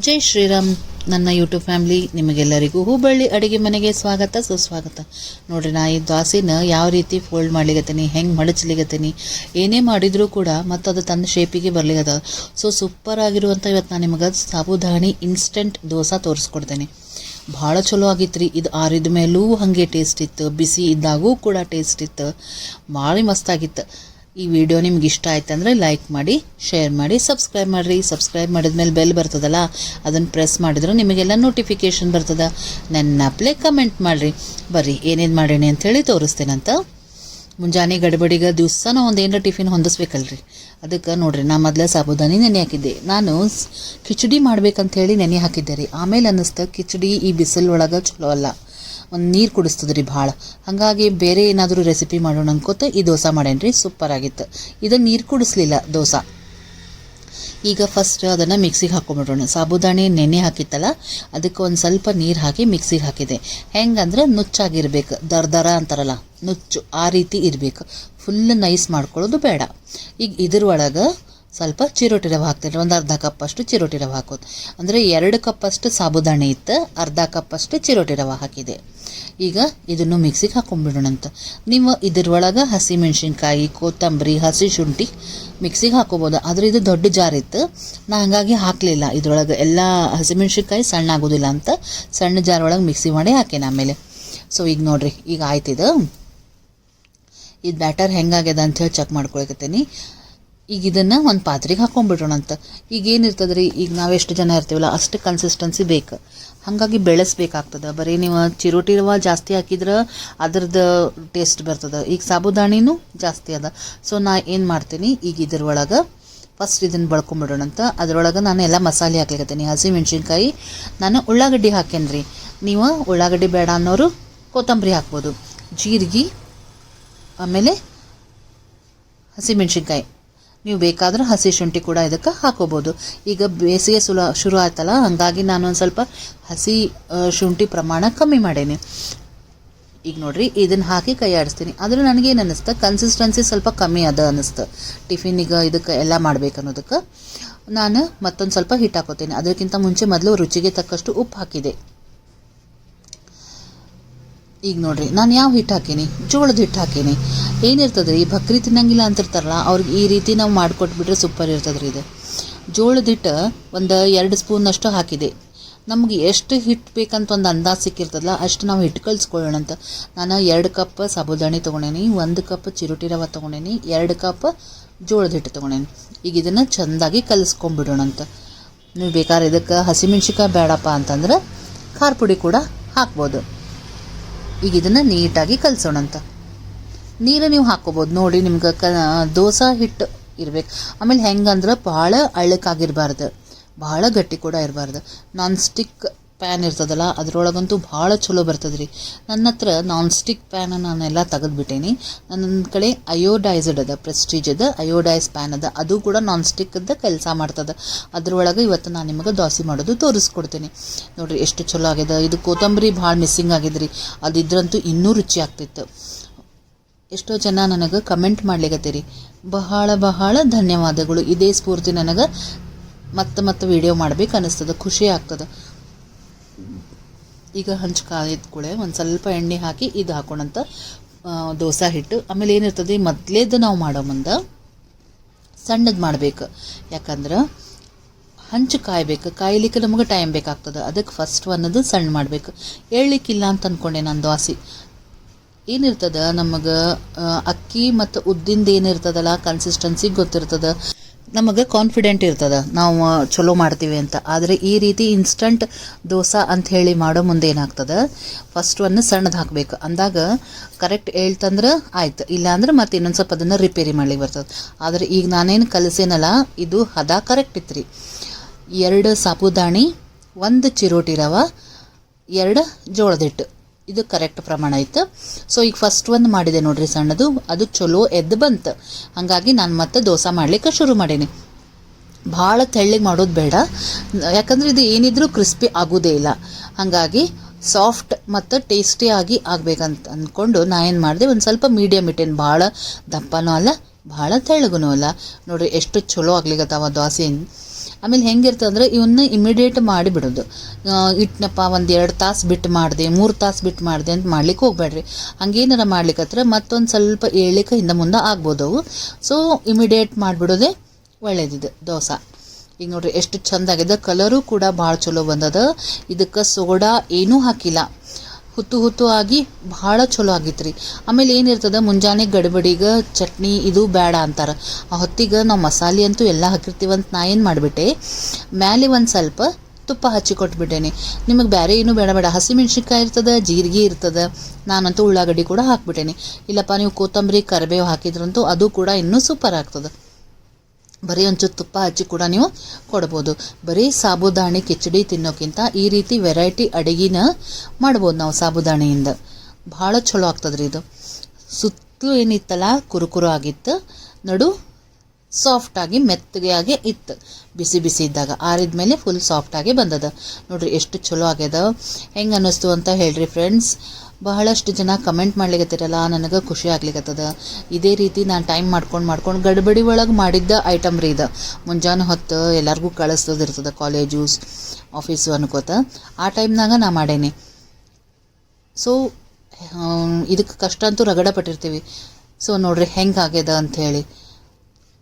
ಜೈ ಶ್ರೀರಾಮ್. ನನ್ನ YouTube family ನಿಮಗೆಲ್ಲರಿಗೂ ಹುಬ್ಬಳ್ಳಿ ಅಡುಗೆ ಮನೆಗೆ ಸ್ವಾಗತ ಸುಸ್ವಾಗತ. ನೋಡ್ರಿ, ನಾ ಈ ದೋಸೆನ ಯಾವ ರೀತಿ ಫೋಲ್ಡ್ ಮಾಡ್ಲಿಕತ್ತೀನಿ, ಹೆಂಗೆ ಮಡಚ್ಲಿಕತ್ತೀನಿ, ಏನೇ ಮಾಡಿದರೂ ಕೂಡ ಮತ್ತು ಅದು ತನ್ನ ಶೇಪಿಗೆ ಬರ್ಲಿಕತ್ತ. ಸೊ ಸೂಪರ್ ಆಗಿರುವಂಥ ಇವತ್ತು ನಾನು ನಿಮಗೆ ಸಾಬುದಾನಿ ಇನ್ಸ್ಟೆಂಟ್ ದೋಸೆ ತೋರಿಸ್ಕೊಡ್ತೇನೆ. ಭಾಳ ಚಲೋ ಆಗಿತ್ತು ರೀ. ಇದು ಆರಿದ ಮೇಲೂ ಹಾಗೆ ಟೇಸ್ಟ್ ಇತ್ತು, ಬಿಸಿ ಇದ್ದಾಗೂ ಕೂಡ ಟೇಸ್ಟ್ ಇತ್ತು, ಭಾಳ ಮಸ್ತಾಗಿತ್ತು. ಈ ವಿಡಿಯೋ ನಿಮ್ಗೆ ಇಷ್ಟ ಆಯ್ತಂದ್ರೆ ಲೈಕ್ ಮಾಡಿ, ಶೇರ್ ಮಾಡಿ, ಸಬ್ಸ್ಕ್ರೈಬ್ ಮಾಡಿರಿ. ಸಬ್ಸ್ಕ್ರೈಬ್ ಮಾಡಿದ್ಮೇಲೆ ಬೆಲ್ ಬರ್ತದಲ್ಲ, ಅದನ್ನು ಪ್ರೆಸ್ ಮಾಡಿದ್ರೆ ನಿಮಗೆಲ್ಲ ನೋಟಿಫಿಕೇಷನ್ ಬರ್ತದೆ. ನೆನಪಲೆ ಕಮೆಂಟ್ ಮಾಡಿರಿ. ಬರ್ರಿ ಏನೇನು ಮಾಡೀನಿ ಅಂಥೇಳಿ ತೋರಿಸ್ತೇನಂತ. ಮುಂಜಾನೆ ಗಡ್ಬಡಿಗೆ ದಿವಸ ನಾವು ಒಂದು ಏನರ ಟಿಫಿನ್ ಹೊಂದಿಸ್ಬೇಕಲ್ರಿ. ಅದಕ್ಕೆ ನೋಡಿರಿ, ನಾ ಮೊದಲೇ ಸಾಬುದಾನಿ ನೆನೆ ಹಾಕಿದ್ದೆ. ನಾನು ಕಿಚಡಿ ಮಾಡ್ಬೇಕಂಥೇಳಿ ನೆನೆ ಹಾಕಿದ್ದೆ ರೀ. ಆಮೇಲೆ ಅನ್ನಿಸ್ತು ಕಿಚಡಿ ಈ ಬಿಸಿಲೊಳಗೆ ಚಲೋ ಅಲ್ಲ, ಒಂದು ನೀರು ಕುಡಿಸ್ತದ್ರಿ ಭಾಳ. ಹಾಗಾಗಿ ಬೇರೆ ಏನಾದರೂ ರೆಸಿಪಿ ಮಾಡೋಣ ಅನ್ಕೋತ ಈ ದೋಸೆ ಮಾಡೇನ್ರಿ. ಸೂಪರ್ ಆಗಿತ್ತು. ಇದನ್ನು ನೀರು ಕುಡಿಸ್ಲಿಲ್ಲ ದೋಸೆ. ಈಗ ಫಸ್ಟ್ ಅದನ್ನು ಮಿಕ್ಸಿಗೆ ಹಾಕೊಂಡ್ಬಿಡೋಣ. ಸಾಬುದಾನಿ ನೆನೆ ಹಾಕಿತ್ತಲ್ಲ, ಅದಕ್ಕೆ ಒಂದು ಸ್ವಲ್ಪ ನೀರು ಹಾಕಿ ಮಿಕ್ಸಿಗೆ ಹಾಕಿದೆ. ಹೆಂಗಂದ್ರೆ ನುಚ್ಚಾಗಿರ್ಬೇಕು, ದರ ಅಂತಾರಲ್ಲ ನುಚ್ಚು, ಆ ರೀತಿ ಇರಬೇಕು. ಫುಲ್ ನೈಸ್ ಮಾಡ್ಕೊಳ್ಳೋದು ಬೇಡ. ಈಗ ಇದ್ರೊಳಗೆ ಸ್ವಲ್ಪ ಚಿರೋಟಿ ರವೆ ಹಾಕ್ತೇನೆ. ಒಂದು ಅರ್ಧ ಕಪ್ಪಷ್ಟು ಚಿರೋಟಿ ರವೆ ಹಾಕೋದು. ಅಂದರೆ 2 ಕಪ್ಪಷ್ಟು ಸಾಬುದಾಣಿ ಇತ್ತು, ಅರ್ಧ ಕಪ್ಪಷ್ಟು ಚಿರೋಟಿ ರವೆ ಹಾಕಿದೆ. ಈಗ ಇದನ್ನು ಮಿಕ್ಸಿಗೆ ಹಾಕೊಂಡ್ಬಿಡೋಣಂತ. ನೀವು ಇದ್ರೊಳಗೆ ಹಸಿಮೆಣ್ಸಿನ್ಕಾಯಿ, ಕೊತ್ತಂಬರಿ, ಹಸಿ ಶುಂಠಿ ಮಿಕ್ಸಿಗೆ ಹಾಕೋಬೋದು. ಆದರೆ ಇದು ದೊಡ್ಡ ಜಾರ್ ಇತ್ತು, ನಾ ಹಾಗಾಗಿ ಹಾಕಲಿಲ್ಲ. ಇದ್ರೊಳಗೆ ಎಲ್ಲ ಹಸಿಮೆಣ್ಸಿನ್ಕಾಯಿ ಸಣ್ಣ ಆಗೋದಿಲ್ಲ ಅಂತ ಸಣ್ಣ ಜಾರ್ ಒಳಗೆ ಮಿಕ್ಸಿ ಮಾಡಿ ಹಾಕೇನೆ ಆಮೇಲೆ. ಸೊ ಈಗ ನೋಡಿರಿ, ಈಗ ಆಯ್ತಿದು. ಇದು ಬ್ಯಾಟರ್ ಹೆಂಗಾಗ್ಯದ ಅಂಥೇಳಿ ಚೆಕ್ ಮಾಡ್ಕೊಳಕತ್ತೀನಿ. ಈಗ ಇದನ್ನು ಒಂದು ಪಾತ್ರೆಗೆ ಹಾಕೊಂಡ್ಬಿಡೋಣಂತ. ಈಗ ಏನಿರ್ತದೆ ರೀ, ಈಗ ನಾವೆಷ್ಟು ಜನ ಇರ್ತೀವಲ್ಲ ಅಷ್ಟು ಕನ್ಸಿಸ್ಟೆನ್ಸಿ ಬೇಕು. ಹಾಗಾಗಿ ಬೆಳೆಸ್ಬೇಕಾಗ್ತದೆ. ಬರೀ ನೀವು ಚಿರೋಟಿ ರವೆ ಜಾಸ್ತಿ ಹಾಕಿದ್ರೆ ಅದ್ರದ್ದು ಟೇಸ್ಟ್ ಬರ್ತದೆ. ಈಗ ಸಾಬುದಾಣಿನೂ ಜಾಸ್ತಿ ಅದ. ಸೊ ನಾ ಏನು ಮಾಡ್ತೀನಿ, ಈಗ ಇದ್ರೊಳಗೆ ಫಸ್ಟ್ ಇದನ್ನು ಬಳ್ಕೊಂಬಿಡೋಣಂತ. ಅದರೊಳಗೆ ನಾನು ಎಲ್ಲ ಮಸಾಲೆ ಹಾಕ್ಲಿಕತ್ತೀನಿ. ಹಸಿಮೆಣ್ಸಿನ್ಕಾಯಿ ನಾನು ಉಳ್ಳಾಗಡ್ಡಿ ಹಾಕೇನಿ ರೀ. ನೀವು ಉಳ್ಳಾಗಡ್ಡಿ ಬೇಡ ಅನ್ನೋರು ಕೊತ್ತಂಬರಿ ಹಾಕ್ಬೋದು. ಜೀರಿಗೆ, ಆಮೇಲೆ ಹಸಿಮೆಣ್ಸಿನ್ಕಾಯಿ, ನೀವು ಬೇಕಾದ್ರೆ ಹಸಿ ಶುಂಠಿ ಕೂಡ ಇದಕ್ಕೆ ಹಾಕೋಬೋದು. ಈಗ ಬೇಸಿಗೆ ಶುರು ಆಯ್ತಲ್ಲ, ಹಾಗಾಗಿ ನಾನು ಒಂದು ಸ್ವಲ್ಪ ಹಸಿ ಶುಂಠಿ ಪ್ರಮಾಣ ಕಮ್ಮಿ ಮಾಡೇನಿ. ಈಗ ನೋಡಿರಿ, ಇದನ್ನು ಹಾಕಿ ಕೈ ಆಡಿಸ್ತೀನಿ. ಆದರೆ ನನಗೇನು ಅನ್ನಿಸ್ತು, ಕನ್ಸಿಸ್ಟೆನ್ಸಿ ಸ್ವಲ್ಪ ಕಮ್ಮಿ ಅದ ಅನ್ನಿಸ್ತು. ಟಿಫಿನಿಗೆ ಇದಕ್ಕೆ ಎಲ್ಲ ಮಾಡ್ಬೇಕನ್ನೋದಕ್ಕೆ ನಾನು ಮತ್ತೊಂದು ಸ್ವಲ್ಪ ಹಿಟ್ಟು ಹಾಕೋತೀನಿ. ಅದಕ್ಕಿಂತ ಮುಂಚೆ ಮೊದಲು ರುಚಿಗೆ ತಕ್ಕಷ್ಟು ಉಪ್ಪು ಹಾಕಿದೆ. ಈಗ ನೋಡ್ರಿ, ನಾನು ಯಾವ ಹಿಟ್ಟು ಹಾಕೀನಿ, ಜೋಳದ ಹಿಟ್ಟು ಹಾಕೀನಿ. ಏನಿರ್ತದೆ ರೀ, ಭಕ್ರಿ ತಿನ್ನಂಗಿಲ್ಲ ಅಂತಿರ್ತಾರಲ್ಲ, ಅವ್ರಿಗೆ ಈ ರೀತಿ ನಾವು ಮಾಡಿಕೊಟ್ಬಿಟ್ರೆ ಸೂಪರ್ ಇರ್ತದೆ ರೀ. ಇದು ಜೋಳದ ಹಿಟ್ಟು ಒಂದು 2 ಸ್ಪೂನಷ್ಟು ಹಾಕಿದೆ. ನಮಗೆ ಎಷ್ಟು ಹಿಟ್ಟು ಬೇಕಂತ ಒಂದು ಅಂದಾಜು ಸಿಕ್ಕಿರ್ತದಲ್ಲ ಅಷ್ಟು ನಾವು ಹಿಟ್ಟು ಕಲಿಸ್ಕೊಳ್ಳೋಣಂತ. ನಾನು 2 ಕಪ್ ಸಾಬುದಾಣಿ ತೊಗೊಂಡೇನಿ, 1 ಕಪ್ ಚಿರೋಟಿ ರವೆ ತೊಗೊಂಡೇನಿ, 2 ಕಪ್ ಜೋಳದ ಹಿಟ್ಟು ತೊಗೊಂಡೇನಿ. ಈಗ ಇದನ್ನು ಚೆಂದಾಗಿ ಕಲಿಸ್ಕೊಂಡ್ಬಿಡೋಣಂತ. ನೀವು ಬೇಕಾದ್ರೆ ಇದಕ್ಕೆ ಹಸಿಮೆಣ್ಸಿಕಾಯಿ ಬೇಡಪ್ಪ ಅಂತಂದ್ರೆ ಖಾರ ಪುಡಿ ಕೂಡ ಹಾಕ್ಬೋದು. ಈಗ ಇದನ್ನು ನೀಟಾಗಿ ಕಲಿಸೋಣಂತ. ನೀರು ನೀವು ಹಾಕ್ಕೋಬೋದು. ನೋಡಿ, ನಿಮ್ಗೆ ದೋಸೆ ಹಿಟ್ಟು ಇರ್ಬೇಕು. ಆಮೇಲೆ ಹೆಂಗಂದ್ರೆ ಭಾಳ ಅಳ್ಳಕ್ಕಾಗಿರಬಾರ್ದು, ಭಾಳ ಗಟ್ಟಿ ಕೂಡ ಇರಬಾರ್ದು. ನಾನ್ ಸ್ಟಿಕ್ ಪ್ಯಾನ್ ಇರ್ತದಲ್ಲ, ಅದರೊಳಗಂತೂ ಭಾಳ ಚಲೋ ಬರ್ತದೆ ರೀ. ನನ್ನ ಹತ್ರ ನಾನ್ ಸ್ಟಿಕ್ ಪ್ಯಾನ್ ನಾನೆಲ್ಲ ತೆಗೆದುಬಿಟ್ಟೇನಿ. ನನ್ನ ಕಡೆ ಅಯೋಡೈಸ್ಡ್ ಅದ, ಪ್ರೆಸ್ಟೀಜದ ಅಯೋಡೈಸ್ ಪ್ಯಾನ್ ಅದ. ಅದು ಕೂಡ ನಾನ್ ಸ್ಟಿಕ್ಕದ ಕೆಲಸ ಮಾಡ್ತದೆ. ಅದರೊಳಗೆ ಇವತ್ತು ನಾನು ನಿಮಗೆ ದೋಸೆ ಮಾಡೋದು ತೋರಿಸ್ಕೊಡ್ತೀನಿ. ನೋಡಿರಿ ಎಷ್ಟು ಚಲೋ ಆಗ್ಯದ. ಇದು ಕೊತ್ತಂಬರಿ ಭಾಳ ಮಿಸ್ಸಿಂಗ್ ಆಗಿದ್ರಿ, ಅದಿದ್ರಂತೂ ಇನ್ನೂ ರುಚಿ ಆಗ್ತಿತ್ತು. ಎಷ್ಟೋ ಜನ ನನಗೆ ಕಮೆಂಟ್ ಮಾಡ್ಲಿಕತ್ತೀರಿ, ಬಹಳ ಬಹಳ ಧನ್ಯವಾದಗಳು. ಇದೇ ಸ್ಫೂರ್ತಿ ನನಗೆ ಮತ್ತೆ ವಿಡಿಯೋ ಮಾಡ್ಬೇಕು ಅನ್ನಿಸ್ತದೆ, ಖುಷಿ ಆಗ್ತದೆ. ಈಗ ಹಂಚು ಕಾಯ್ದುಕೊಳ್ಳೆ ಒಂದು ಸ್ವಲ್ಪ ಎಣ್ಣೆ ಹಾಕಿ ಇದು ಹಾಕೋಣಂತ ದೋಸೆ ಹಿಟ್ಟು. ಆಮೇಲೆ ಏನಿರ್ತದೆ, ಮೊದಲೇದು ನಾವು ಮಾಡೋ ಮುಂದೆ ಸಣ್ಣದು ಮಾಡಬೇಕು. ಯಾಕಂದ್ರೆ ಹಂಚು ಕಾಯಬೇಕು, ಕಾಯ್ಲಿಕ್ಕೆ ನಮಗೆ ಟೈಮ್ ಬೇಕಾಗ್ತದೆ. ಅದಕ್ಕೆ ಫಸ್ಟ್ ಅನ್ನೋದು ಸಣ್ಣ ಮಾಡಬೇಕು. ಏಳಲಿಕ್ಕಿಲ್ಲ ಅಂತ ಅಂದ್ಕೊಂಡೆ ನಾನು. ದೋಸೆ ಏನಿರ್ತದೆ ನಮಗೆ ಅಕ್ಕಿ ಮತ್ತು ಉದ್ದಿಂದ ಏನಿರ್ತದಲ್ಲ ಕನ್ಸಿಸ್ಟೆನ್ಸಿ ಗೊತ್ತಿರ್ತದೆ, ನಮಗೆ ಕಾನ್ಫಿಡೆಂಟ್ ಇರ್ತದೆ ನಾವು ಚಲೋ ಮಾಡ್ತೀವಿ ಅಂತ. ಆದರೆ ಈ ರೀತಿ ಇನ್ಸ್ಟಂಟ್ ದೋಸೆ ಅಂಥೇಳಿ ಮಾಡೋ ಮುಂದೆ ಏನಾಗ್ತದೆ, ಫಸ್ಟ್ ಸಣ್ಣದು ಹಾಕಬೇಕು. ಅಂದಾಗ ಕರೆಕ್ಟ್ ಹೇಳ್ತಂದ್ರೆ ಆಯ್ತು, ಇಲ್ಲಾಂದ್ರೆ ಮತ್ತೆ ಇನ್ನೊಂದು ಸ್ವಲ್ಪ ಅದನ್ನು ರಿಪೇರಿ ಮಾಡ್ಲಿಕ್ಕೆ ಬರ್ತದೆ. ಆದರೆ ಈಗ ನಾನೇನು ಕಲಿಸೇನಲ್ಲ, ಇದು ಹದ ಕರೆಕ್ಟ್ ಇತ್ತು ರೀ. 2 ಸಾಬುದಾಣಿ, 1 ಚಿರೋಟಿ ರವೆ, 2 ಜೋಳದ ಹಿಟ್ಟು, ಇದು ಕರೆಕ್ಟ್ ಪ್ರಮಾಣ ಇತ್ತು. ಸೊ ಈಗ ಫಸ್ಟ್ ಮಾಡಿದೆ ನೋಡ್ರಿ ಸಣ್ಣದು, ಅದು ಚಲೋ ಎದ್ದು ಬಂತು. ಹಾಗಾಗಿ ನಾನು ಮತ್ತೆ ದೋಸೆ ಮಾಡಲಿಕ್ಕೆ ಶುರು ಮಾಡೀನಿ. ಭಾಳ ತೆಳ್ಳಗೆ ಮಾಡೋದು ಬೇಡ, ಯಾಕಂದರೆ ಇದು ಏನಿದ್ರೂ ಕ್ರಿಸ್ಪಿ ಆಗೋದೇ ಇಲ್ಲ. ಹಾಗಾಗಿ ಸಾಫ್ಟ್ ಮತ್ತು ಟೇಸ್ಟಿಯಾಗಿ ಆಗಬೇಕಂತ ಅಂದ್ಕೊಂಡು ನಾ ಏನು ಮಾಡಿದೆ, ಒಂದು ಸ್ವಲ್ಪ ಮೀಡಿಯಮ್ ಇಟ್ಟೇನು, ಭಾಳ ದಪ್ಪನೂ ಅಲ್ಲ ಭಾಳ ತೆಳ್ಳಗೂ ಅಲ್ಲ. ನೋಡಿರಿ ಎಷ್ಟು ಚಲೋ ಆಗ್ಲಿಕ್ಕತ್ತಾವ ದೋಸೆ. ಆಮೇಲೆ ಹೆಂಗಿರ್ತದೆ ಅಂದರೆ ಇವನ್ನ ಇಮಿಡಿಯೇಟ್ ಮಾಡಿಬಿಡೋದು. ಇಟ್ನಪ್ಪ ಒಂದು 2 ತಾಸು ಬಿಟ್ಟು ಮಾಡಿದೆ 3 ತಾಸು ಬಿಟ್ಟು ಮಾಡಿದೆ ಅಂತ ಮಾಡ್ಲಿಕ್ಕೆ ಹೋಗ್ಬೇಡ್ರಿ. ಹಂಗೇನಾರ ಮಾಡ್ಲಿಕ್ಕತ್ರ ಮತ್ತೊಂದು ಸ್ವಲ್ಪ ಏಳಿಕೆ ಹಿಂದೆ ಮುಂದೆ ಆಗ್ಬೋದು ಅವು. ಸೊ ಇಮಿಡಿಯೇಟ್ ಮಾಡಿಬಿಡೋದೇ ಒಳ್ಳೇದಿದೆ ದೋಸೆ. ಈಗ ನೋಡ್ರಿ ಎಷ್ಟು ಚಂದಾಗಿದೆ, ಕಲರು ಕೂಡ ಭಾಳ ಚಲೋ ಬಂದದ. ಇದಕ್ಕೆ ಸೋಡಾ ಏನೂ ಹಾಕಿಲ್ಲ, ಹುತ್ತು ಆಗಿ ಭಾಳ ಚಲೋ ಆಗಿತ್ತು ರೀ. ಆಮೇಲೆ ಏನಿರ್ತದೆ ಮುಂಜಾನೆ ಗಡ್ಬಡಿಗೆ ಚಟ್ನಿ ಇದು ಬೇಡ ಅಂತಾರೆ. ಆ ಹೊತ್ತಿಗೆ ನಾವು ಮಸಾಲೆ ಅಂತೂ ಎಲ್ಲ ಹಾಕಿರ್ತೀವಂತ ನಾ ಏನು ಮಾಡಿಬಿಟ್ಟೆ, ಮ್ಯಾಲೆ ಒಂದು ಸ್ವಲ್ಪ ತುಪ್ಪ ಹಚ್ಚಿ ಕೊಟ್ಬಿಟ್ಟೇನೆ. ನಿಮಗೆ ಬೇರೆ ಏನೂ ಬೇಡ, ಹಸಿಮೆಣ್ಸಿನ್ಕಾಯಿ ಇರ್ತದೆ, ಜೀರಿಗೆ ಇರ್ತದೆ, ನಾನಂತೂ ಉಳ್ಳಾಗಡ್ಡಿ ಕೂಡ ಹಾಕ್ಬಿಟ್ಟೇನೆ. ಇಲ್ಲಪ್ಪ ನೀವು ಕೊತ್ತಂಬರಿ ಕರಿಬೇವು ಹಾಕಿದ್ರಂತೂ ಅದು ಕೂಡ ಇನ್ನೂ ಸೂಪರ್ ಆಗ್ತದೆ. ಬರೀ ಒಂಚೂರು ತುಪ್ಪ ಹಚ್ಚಿ ಕೂಡ ನೀವು ಕೊಡ್ಬೋದು. ಬರೀ ಸಾಬುದಾಣಿ ಕಿಚಡಿ ತಿನ್ನೋಕ್ಕಿಂತ ಈ ರೀತಿ ವೆರೈಟಿ ಅಡುಗೆನ ಮಾಡ್ಬೋದು ನಾವು ಸಾಬುದಾಣಿಯಿಂದ. ಭಾಳ ಚಲೋ ಆಗ್ತದ್ರಿ ಇದು. ಸುತ್ತಲೂ ಏನಿತ್ತಲ್ಲ ಕುರುಕುರು ಆಗಿತ್ತು, ನಡು ಸಾಫ್ಟಾಗಿ ಮೆತ್ತಗೆ ಆಗಿ ಇತ್ತು. ಬಿಸಿ ಇದ್ದಾಗ ಆರಿದ ಮೇಲೆ ಫುಲ್ ಸಾಫ್ಟಾಗಿ ಬಂದದ. ನೋಡ್ರಿ ಎಷ್ಟು ಚಲೋ ಆಗ್ಯದ. ಹೆಂಗೆ ಅನ್ನಿಸ್ತು ಅಂತ ಹೇಳ್ರಿ ಫ್ರೆಂಡ್ಸ್. ಬಹಳಷ್ಟು ಜನ ಕಮೆಂಟ್ ಮಾಡ್ಲಿಕ್ಕತ್ತಿರಲ್ಲ, ನನಗೆ ಖುಷಿ ಆಗ್ಲಿಕ್ಕತ್ತದ. ಇದೇ ರೀತಿ ನಾನು ಟೈಮ್ ಮಾಡ್ಕೊಂಡು ಗಡ್ಬಡಿ ಒಳಗೆ ಮಾಡಿದ್ದ ಐಟಮ್ ರೀ ಇದು. ಮುಂಜಾನೆ ಹೊತ್ತು ಎಲ್ಲರಿಗೂ ಕಳಿಸ್ತದಿರ್ತದೆ, ಕಾಲೇಜು ಆಫೀಸು ಅನ್ಕೋತ ಆ ಟೈಮ್ನಾಗ ನಾ ಮಾಡೇನಿ. ಸೊ ಇದಕ್ಕೆ ಕಷ್ಟ ಅಂತೂ ರಗಡ ಪಟ್ಟಿರ್ತೀವಿ. ಸೊ ನೋಡ್ರಿ ಹೆಂಗೆ ಆಗ್ಯದ ಅಂಥೇಳಿ,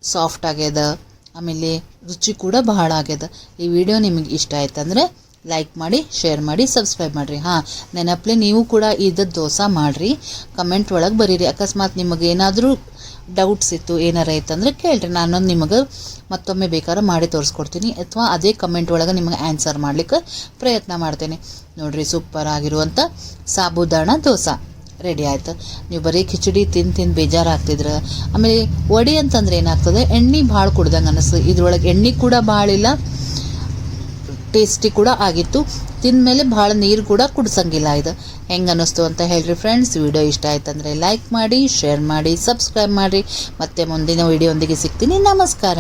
ಸಾಫ್ಟ್ ಆಗ್ಯದ, ಆಮೇಲೆ ರುಚಿ ಕೂಡ ಬಹಳ ಆಗ್ಯದ. ಈ ವಿಡಿಯೋ ನಿಮಗೆ ಇಷ್ಟ ಆಯ್ತಂದ್ರೆ ಲೈಕ್ ಮಾಡಿ, ಶೇರ್ ಮಾಡಿ, ಸಬ್ಸ್ಕ್ರೈಬ್ ಮಾಡಿರಿ. ನೆನಪಲೆ ನೀವು ಕೂಡ ಇದ್ದದ್ದು ದೋಸೆ ಮಾಡಿರಿ, ಕಮೆಂಟ್ ಒಳಗೆ ಬರೀರಿ. ಅಕಸ್ಮಾತ್ ನಿಮಗೆ ಏನಾದರೂ ಡೌಟ್ಸ್ ಇತ್ತು, ಏನಾರ ಇತ್ತಂದ್ರೆ ಕೇಳ್ರಿ, ನಾನು ನಿಮಗೆ ಮತ್ತೊಮ್ಮೆ ಬೇಕಾದ್ರೆ ಮಾಡಿ ತೋರಿಸ್ಕೊಡ್ತೀನಿ, ಅಥವಾ ಅದೇ ಕಮೆಂಟ್ ಒಳಗೆ ನಿಮಗೆ ಆನ್ಸರ್ ಮಾಡ್ಲಿಕ್ಕೆ ಪ್ರಯತ್ನ ಮಾಡ್ತೇನೆ. ನೋಡಿರಿ ಸೂಪರ್ ಆಗಿರುವಂಥ ಸಾಬುದಾಣ ದೋಸೆ ರೆಡಿ ಆಯ್ತು. ನೀವು ಬರೀ ಕಿಚಡಿ ತಿಂದು ಬೇಜಾರಾಗ್ತಿದ್ರೆ, ಆಮೇಲೆ ವಡೆ ಅಂತಂದ್ರೆ ಏನಾಗ್ತದೆ, ಎಣ್ಣೆ ಭಾಳ ಕುಡ್ದಂಗೆ ಅನ್ನಿಸ್ತದೆ. ಇದ್ರೊಳಗೆ ಎಣ್ಣೆ ಕೂಡ ಭಾಳ ಇಲ್ಲ, ಟೇಸ್ಟಿ ಕೂಡ ಆಗಿತ್ತು. ತಿಂದಮೇಲೆ ಭಾಳ ನೀರು ಕೂಡ ಕುಡ್ಸಂಗಿಲ್ಲ. ಇದು ಹೆಂಗೆ ಅನ್ನಿಸ್ತು ಅಂತ ಹೇಳ್ರಿ ಫ್ರೆಂಡ್ಸ್. ವಿಡಿಯೋ ಇಷ್ಟ ಆಯ್ತಂದರೆ ಲೈಕ್ ಮಾಡಿ, ಶೇರ್ ಮಾಡಿ, ಸಬ್ಸ್ಕ್ರೈಬ್ ಮಾಡಿರಿ. ಮತ್ತೆ ಮುಂದಿನ ವಿಡಿಯೋ ಒಂದಿಗೆ ಸಿಗ್ತೀನಿ. ನಮಸ್ಕಾರ.